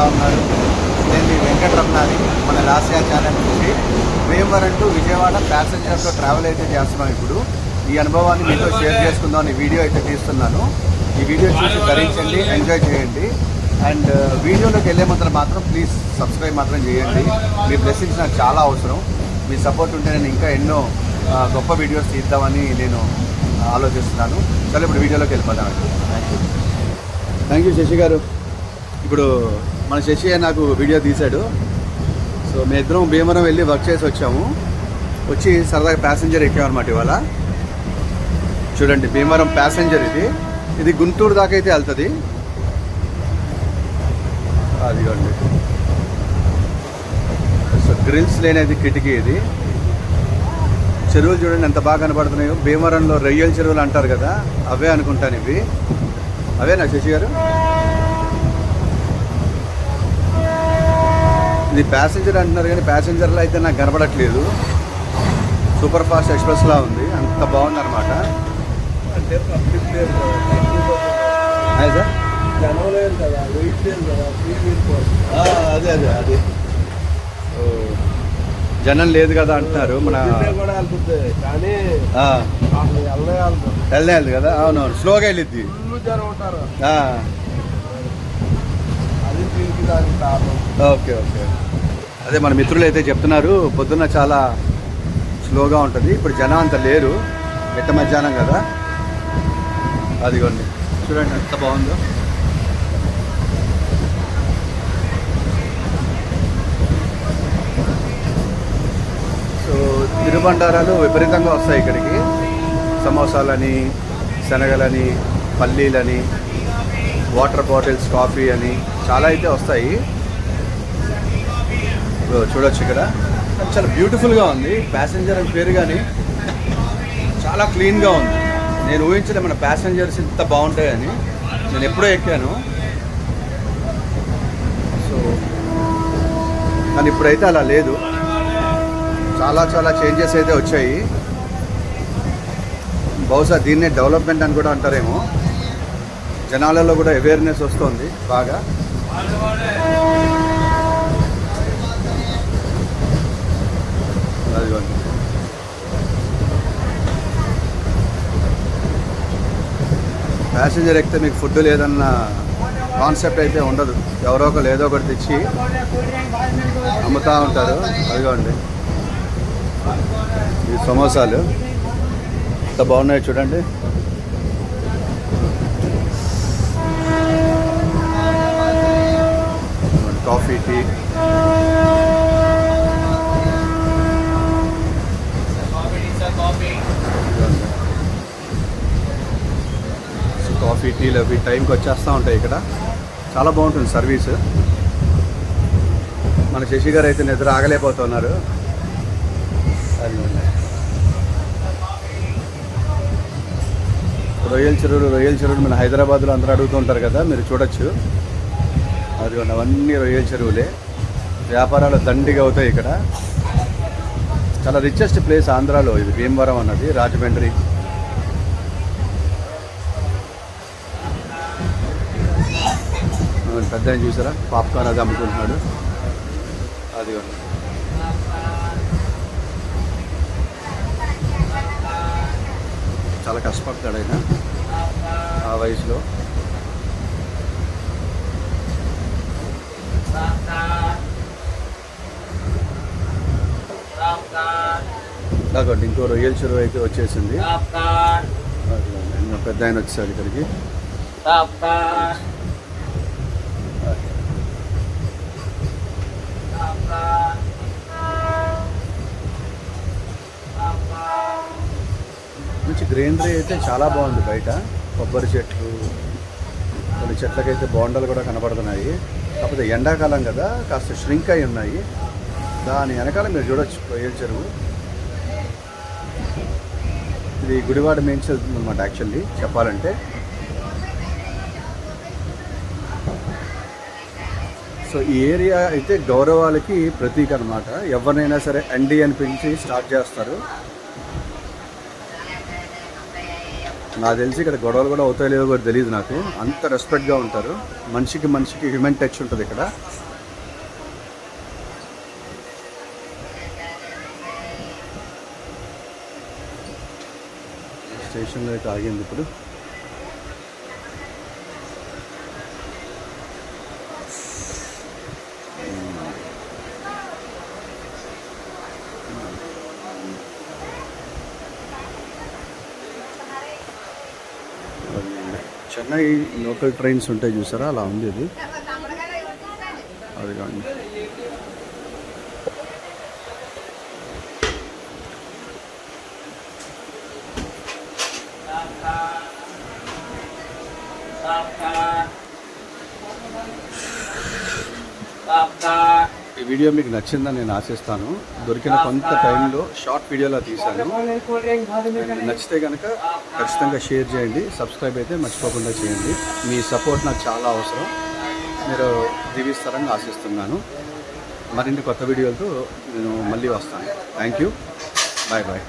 ఎలా ఉన్నారు? నేను మీ వెంకటరమణాని, మన లాస్యా ఛానల్ నుంచి భీమవరం టు విజయవాడ ప్యాసింజర్తో ట్రావెల్ అయితే చేస్తున్నాం. ఇప్పుడు ఈ అనుభవాన్ని మీతో షేర్ చేసుకుందాం ఈ వీడియో అయితే తీస్తున్నాను. ఈ వీడియో చూసి ధరించండి, ఎంజాయ్ చేయండి. అండ్ వీడియోలోకి వెళ్ళే ముందర మాత్రం ప్లీజ్ సబ్స్క్రైబ్ మాత్రం చేయండి. మీ బ్లెస్సింగ్స్ నాకు చాలా అవసరం. మీ సపోర్ట్ ఉంటే నేను ఇంకా ఎన్నో గొప్ప వీడియోస్ తీద్దామని నేను ఆలోచిస్తున్నాను. సరే ఇప్పుడు వీడియోలోకి వెళ్ళిపోదామండి. థ్యాంక్ యూ శశి గారు. ఇప్పుడు మన శశి నాకు వీడియో తీశాడు. సో మేము ఇద్దరం భీమవరం వెళ్ళి వర్క్ చేసి వచ్చాము. వచ్చి సరదాగా ప్యాసింజర్ ఎక్కామన్నమాట. ఇవాళ చూడండి, భీమవరం ప్యాసింజర్ ఇది గుంటూరు దాకా అయితే వెళ్తుంది. అదిగోండి, సో గ్రిల్స్ లేనిది కిటికీ. ఇది చెరువులు చూడండి ఎంత బాగా కనబడుతున్నాయో. భీమవరంలో రొయ్యల చెరువులు అంటారు కదా, అవే అనుకుంటాను ఇవి. అవేనా శశి గారు? ఇది ప్యాసింజర్ అంటున్నారు కానీ ప్యాసింజర్లో అయితే నాకు కనబడట్లేదు. సూపర్ ఫాస్ట్ ఎక్స్ప్రెస్లా ఉంది, అంత బాగుంది అనమాట. అదే అదే అదే జనం లేదు కదా అంటున్నారు. మన వెళ్ళలేదు కదా. అవునవును, స్లోగా వెళ్ళిద్ది. ఓకే ఓకే, అదే మన మిత్రులు అయితే చెప్తున్నారు పొద్దున్న చాలా స్లోగా ఉంటుంది. ఇప్పుడు జనం అంత లేరు, మిట్ట మధ్యాహ్నం కదా. అదిగోండి చూడండి ఎంత బాగుందో. సో తిరుబండారాలు విపరీతంగా వస్తాయి ఇక్కడికి. సమోసాలని, శనగలని, పల్లీలని, వాటర్ బాటిల్స్, కాఫీ అని చాలా అయితే వస్తాయి. చూడొచ్చు ఇక్కడ చాలా బ్యూటిఫుల్గా ఉంది. ప్యాసింజర్ అని పేరు కానీ చాలా క్లీన్గా ఉంది. నేను ఊహించలే మన ప్యాసింజర్స్ ఇంత బాగుంటాయని. నేను ఎప్పుడో ఎక్కాను. సో కానీ ఇప్పుడైతే అలా లేదు. చాలా చాలా చేంజెస్ అయితే వచ్చాయి. బహుశా దీన్నే డెవలప్మెంట్ అని కూడా అంటారేమో. జనాలలో కూడా అవేర్నెస్ వస్తుంది బాగా. అదిగోండి, ప్యాసింజర్ ఎక్కితే మీకు ఫుడ్ లేదన్న కాన్సెప్ట్ అయితే ఉండదు. ఎవరో ఒకరు ఏదో ఒకటి తెచ్చి అమ్ముతూ ఉంటారు. అదిగోండి ఈ సమోసాలు ఎంత బాగున్నాయి చూడండి. కాఫీ, టీ, కాఫీ, టీలు అవి టైంకి వచ్చేస్తూ ఉంటాయి ఇక్కడ. చాలా బాగుంటుంది సర్వీస్. మన శశి గారు అయితే నిద్ర ఆగలేకపోతున్నారు. రొయ్యల చెరువులు మన హైదరాబాద్లో అందరూ అడుగుతూ ఉంటారు కదా, మీరు చూడొచ్చు. అదిగోండి అవన్నీ రొయ్యల చెరువులే. వ్యాపారాలు దండిగా అవుతాయి ఇక్కడ. చాలా రిచెస్ట్ ప్లేస్ ఆంధ్రాలో ఇది భీమవరం అన్నది, రాజమండ్రి. పెద్ద చూసారా, పాప్కార్న్ అది అమ్ముకుంటున్నాడు. అదిగోండి చాలా కష్టపడతాడు ఆయన ఆ వయసులో. అదిగోండి ఇంకో రొయ్యల చెరువు అయితే వచ్చేసింది. పెద్ద ఆయన వచ్చాడు ఇక్కడికి. మంచి గ్రీనరీ అయితే చాలా బాగుంది. బయట కొబ్బరి చెట్లు, కొన్ని చెట్లకైతే బోండాలు కూడా కనబడుతున్నాయి. కాకపోతే ఎండాకాలం కదా కాస్త ష్రింక్ అయి ఉన్నాయి. దాని వెనకాల మీరు చూడొచ్చు రొయ్యల చెరువు. ఇది గుడివాడ మెయిన్స్ వెళ్తుంది అనమాట యాక్చువల్లీ చెప్పాలంటే. సో ఈ ఏరియా అయితే గౌరవాలకి ప్రతీక అనమాట. ఎవరినైనా సరే అండి అని పిలిచి స్టార్ట్ చేస్తారు. నాకు తెలిసి ఇక్కడ గొడవలు కూడా అవుతాయో లేవో కూడా తెలియదు నాకు. అంత రెస్పెక్ట్గా ఉంటారు. మనిషికి హ్యూమన్ టచ్ ఉంటుంది ఇక్కడ. స్టేషన్లో అయితే ఆగింది ఇప్పుడు. చెన్నై లోకల్ ట్రైన్స్ ఉంటాయి చూసారా, అలా ఉంది ఇది. అది కానీ ఈ వీడియో మీకు నచ్చిందని నేను ఆశిస్తాను. దొరికిన కొంత టైంలో షార్ట్ వీడియోలో తీశాను. నచ్చితే కనుక ఖచ్చితంగా షేర్ చేయండి. సబ్స్క్రైబ్ అయితే మర్చిపోకుండా చేయండి. మీ సపోర్ట్ నాకు చాలా అవసరం. మీరు దీవిస్తారని ఆశిస్తున్నాను. మరిన్ని కొత్త వీడియోలతో నేను మళ్ళీ వస్తాను. Thank you. Bye bye.